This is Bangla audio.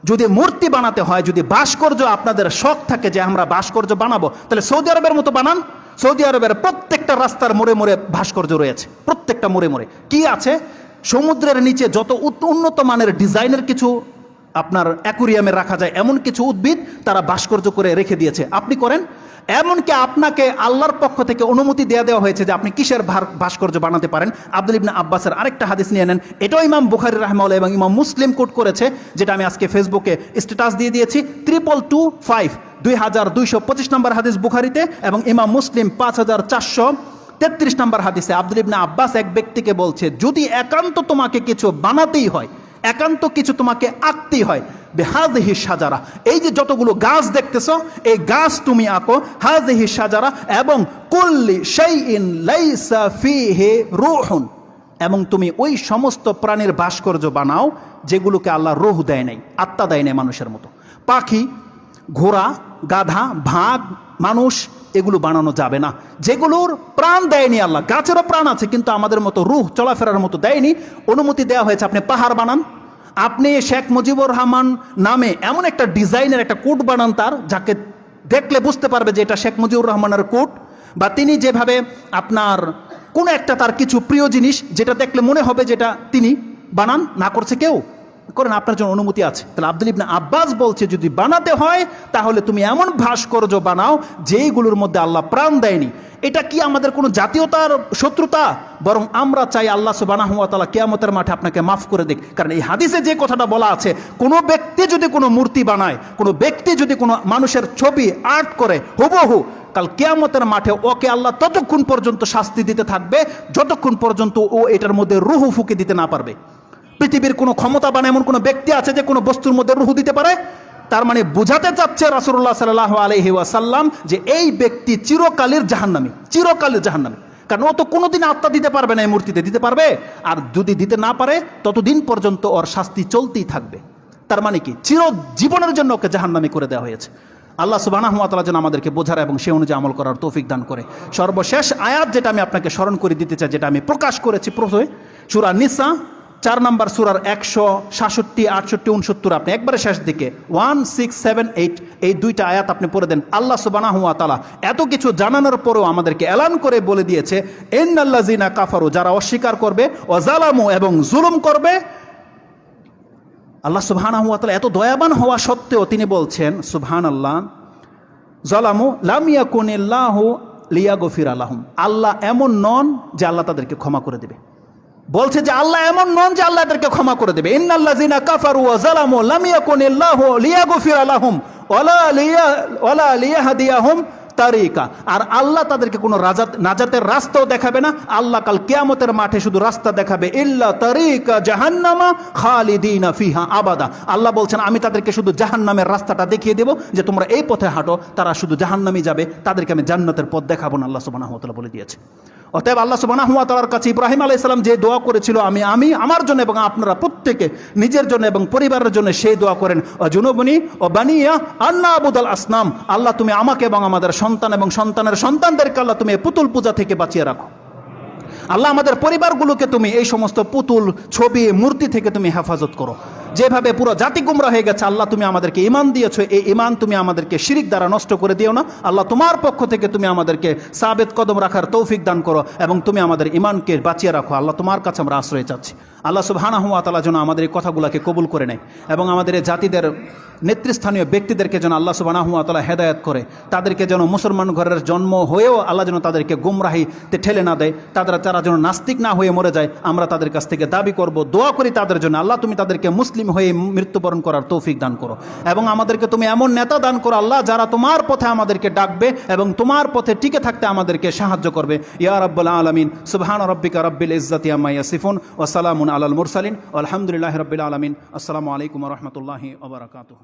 যদি মূর্তি বানাতে হয়, যদি ভাস্কর্য আপনাদের শখ থাকে যে আমরা ভাস্কর্য বানাবো, তাহলে সৌদি আরবের মতো বানান। সৌদি আরবের প্রত্যেকটা রাস্তার মোড়ে মোড়ে ভাস্কর্য রয়েছে, প্রত্যেকটা মোড়ে মোড়ে কি আছে? সমুদ্রের নিচে যত উন্নত মানের ডিজাইনের কিছু আপনার অ্যাকুরিয়ামে রাখা যায় এমন কিছু উদ্ভিদ তারা ভাস্কর্য করে রেখে দিয়েছে, আপনি করেন। এমনকি আপনাকে আল্লাহর পক্ষ থেকে অনুমতি দেওয়া হয়েছে যে আপনি কিসের ভাস্কর্য বানাতে পারেন। আব্দুল ইবনে আব্বাসের আরেকটা হাদিস নিয়ে নেন, এটাও ইমাম বুখারী রাহিমাহুল্লাহ এবং ইমাম মুসলিম কোট করেছে, যেটা আমি আজকে ফেসবুকে স্ট্যাটাস দিয়ে দিয়েছি। 2225 2225 নম্বর হাদিস বুখারীতে, এবং ইমাম মুসলিম 5433 নম্বর হাদিসে আব্দুল ইবনে আব্বাস এক ব্যক্তিকে বলছে, যদি একান্ত তোমাকে কিছু বানাতেই হয়, একান্ত কিছু তোমাকে আঁকতেই হয়, বেহাযিহি সাজারা, এই যে যতগুলো গাছ দেখতেছো এই গাছ তুমি আঁকো, হাযিহি সাজারা, এবং কুল্লি শাইইন লাইসা ফীহি রূহুন, এবং তুমি ওই সমস্ত প্রাণীর ভাস্কর্য বানাও যেগুলোকে আল্লাহ রূহ দেয় নাই, আত্মা দেয় নাই মানুষের মতো। পাখি, ঘোড়া, গাধা, ভাগ, মানুষ, এগুলো বানানো যাবে না যেগুলোর প্রাণ দেয়নি আল্লাহ। গাছেরও প্রাণ আছে কিন্তু আমাদের মতো রূহ চলাফেরার মতো দেয়নি। অনুমতি দেওয়া হয়েছে আপনি পাহাড় বানান, আপনি শেখ মুজিবুর রহমান নামে এমন একটা ডিজাইনের একটা কোট বানান তার, যাকে দেখলে বুঝতে পারবে যে এটা শেখ মুজিবুর রহমানের কোট, বা তিনি যেভাবে আপনার কোনো একটা তার কিছু প্রিয় জিনিস যেটা দেখলে মনে হবে যেটা তিনি বানান, না করছে কেউ, করেন, আপনার জন্য অনুমতি আছে। তাহলে আব্দুল ইবনে আব্বাস বলছে যদি বানাতে হয় তাহলে তুমি এমন ভাস্কর্য বানাও যেইগুলোর মধ্যে আল্লাহ প্রাণ দেয়নি। এটা কি আমাদের কোনো জাতীয়তার শত্রুতা? বরং আমরা চাই আল্লাহ সুবহানাহু ওয়া তাআলা কিয়ামতের মাঠে আপনাকে মাফ করে দিক। কারণ এই হাদিসে যে কথাটা বলা আছে, কোনো ব্যক্তি যদি কোনো মূর্তি বানায়, কোনো ব্যক্তি যদি কোনো মানুষের ছবি আর্ট করে হুবহু, কাল কিয়ামতের মাঠে ওকে আল্লাহ ততক্ষণ পর্যন্ত শাস্তি দিতে থাকবে যতক্ষণ পর্যন্ত ও এটার মধ্যে রুহু ফুঁকে দিতে না পারবে। পৃথিবীর কোনো ক্ষমতাবান এমন কোনো ব্যক্তি আছে যে কোনো বস্তুর মধ্যে রুহু দিতে পারে? তার মানে বোঝাতে চাচ্ছে রাসূলুল্লাহ সাল্লাল্লাহু আলাইহি ওয়াসাল্লাম যে এই ব্যক্তি চিরকালের জাহান্নামী, চিরকালের জাহান্নামী। কারণ ও তো কোনোদিন আত্মা দিতে পারবে না, এই মূর্তিতে দিতে পারবে? আর যদি দিতে না পারে ততদিন পর্যন্ত ওর শাস্তি চলতেই থাকবে। তার মানে কি চিরজীবনের জন্য ওকে জাহান্নামী করে দেওয়া হয়েছে। আল্লাহ সুবহানাহু ওয়া তাআলা যেন আমাদেরকে বোঝার এবং সে অনুযায়ী আমল করার তৌফিক দান করে। সর্বশেষ আয়াত যেটা আমি আপনাকে স্মরণ করে দিতে চাই, যেটা আমি প্রকাশ করেছি প্রথমে, সূরা নিসা 4 নম্বর সূরার 167, 68, 69, আপনি একবারে শেষ দিকে 1, 6, 7, 8 এই দুইটা আয়াত আপনি পড়ে দেন। আল্লাহ সুবহানাহু ওয়া তাআলা এত কিছু জানানোর পরেও আমাদেরকে এলান করে বলে দিয়েছে, ইন্নাল্লাযিনা কাফারু, যারা অস্বীকার করবে, ওয়া যালামু, এবং জুলুম করবে। আল্লাহ সুবহানাহু ওয়া তাআলা এত দয়াবান হওয়া সত্ত্বেও তিনি বলছেন সুবহানাল্লাহ, যালামু লাম ইয়াকুনিল্লাহু লিয়াগফিরা লাহুম, আল্লাহ এমন নন যে আল্লাহ তাদেরকে ক্ষমা করে দেবে। বলছে যে আল্লাহ এমন নন যে আল্লাহ এদেরকে ক্ষমা করে দেবে। ইন্নাল্লাযিনা কাফারু ওয়া যালামু লাম ইয়াকুনিল্লাহু লিয়াগফিরা লাহুম ওয়ালা লিয়াহদিয়াহুম তারিকা, আর আল্লাহ তাদেরকে কোনো নাজাতের রাস্তাও দেখাবে না। আল্লাহ কাল কিয়ামতের মাঠে শুধু রাস্তা দেখাবে, ইল্লা তারিকা জাহান্নামা খালিদিনা ফিহা আবাদা। আল্লাহ বলছেন আমি তাদেরকে শুধু জাহান্নামের রাস্তাটা দেখিয়ে দেব, যে তোমরা এই পথে হাঁটো, তারা শুধু জাহান্নামে যাবে, তাদেরকে আমি জান্নাতের পথ দেখাবো না, আল্লাহ সুবহানাহু ওয়া তাআলা বলে দিয়েছে। অতএব আল্লাহ সুবহানাহু ওয়া তাআলার কাছে ইব্রাহিম আলাইহিস সালাম যে দোয়া করেছিল, আমি আমার জন্য এবং আপনারা প্রত্যেকে নিজের জন্য এবং পরিবারের জন্য সেই দোয়া করেন, জুনুবনি ও বানিয়া আন্না আবুদাল আসনাম, আল্লাহ তুমি আমাকে এবং আমাদের সন্তান এবং সন্তানের সন্তানদেরকে আল্লাহ তুমি পুতুল পূজা থেকে বাঁচিয়ে রাখো। আল্লাহ আমাদের পরিবারগুলোকে তুমি এই সমস্ত পুতুল, ছবি, মূর্তি থেকে তুমি হেফাজত করো। যেভাবে পুরো জাতি গুমরা হয়ে গেছে, আল্লাহ তুমি আমাদেরকে ঈমান দিয়েছো, এই ঈমান তুমি আমাদেরকে শিরিক দ্বারা নষ্ট করে দিও না। আল্লাহ তোমার পক্ষ থেকে তুমি আমাদেরকে সাবেত কদম রাখার তৌফিক দান করো এবং তুমি আমাদের ঈমানকে বাঁচিয়ে রাখো। আল্লাহ তোমার কাছে আমরা আশ্রয় চাচ্ছি। আল্লাহ সুবহানাহু ওয়া তাআলা যেন আমাদের এই কথাগুলোকে কবুল করে নেয় এবং আমাদের এই জাতিদের নেতৃস্থানীয় ব্যক্তিদেরকে যেন আল্লাহ সুবহানাহু ওয়া তাআলা হেদায়েত করে, তাদেরকে যেন মুসলমান ঘরের জন্ম হয়েও আল্লাহ যেন তাদেরকে গুমরাহিতে ঠেলে না দেয়, তারা যেন নাস্তিক না হয়ে মরে যায়, আমরা তাদের কাছ থেকে দাবি করব, দোয়া করি তাদের জন্য। আল্লাহ তুমি তাদেরকে মুসলিম হয়ে মৃত্যুবরণ করার তৌফিক দান করো এবং আমাদেরকে তুমি এমন নেতা দান করো আল্লাহ, যারা তোমার পথে আমাদেরকে ডাকবে এবং তোমার পথে টিকে থাকতে আমাদেরকে সাহায্য করবে। ইয়া রাব্বাল আলামিন, সুবহান রাব্বিকা রাব্বিল ইজ্জাতি আম্মা ইয়াসিফুন ওয়া সালামুন আলাল মুরসালিন, আলহামদুলিল্লাহি রাব্বিল আলামিন। আসসালামু আলাইকুম ওয়া রাহমাতুল্লাহি ওয়া বারাকাতুহু।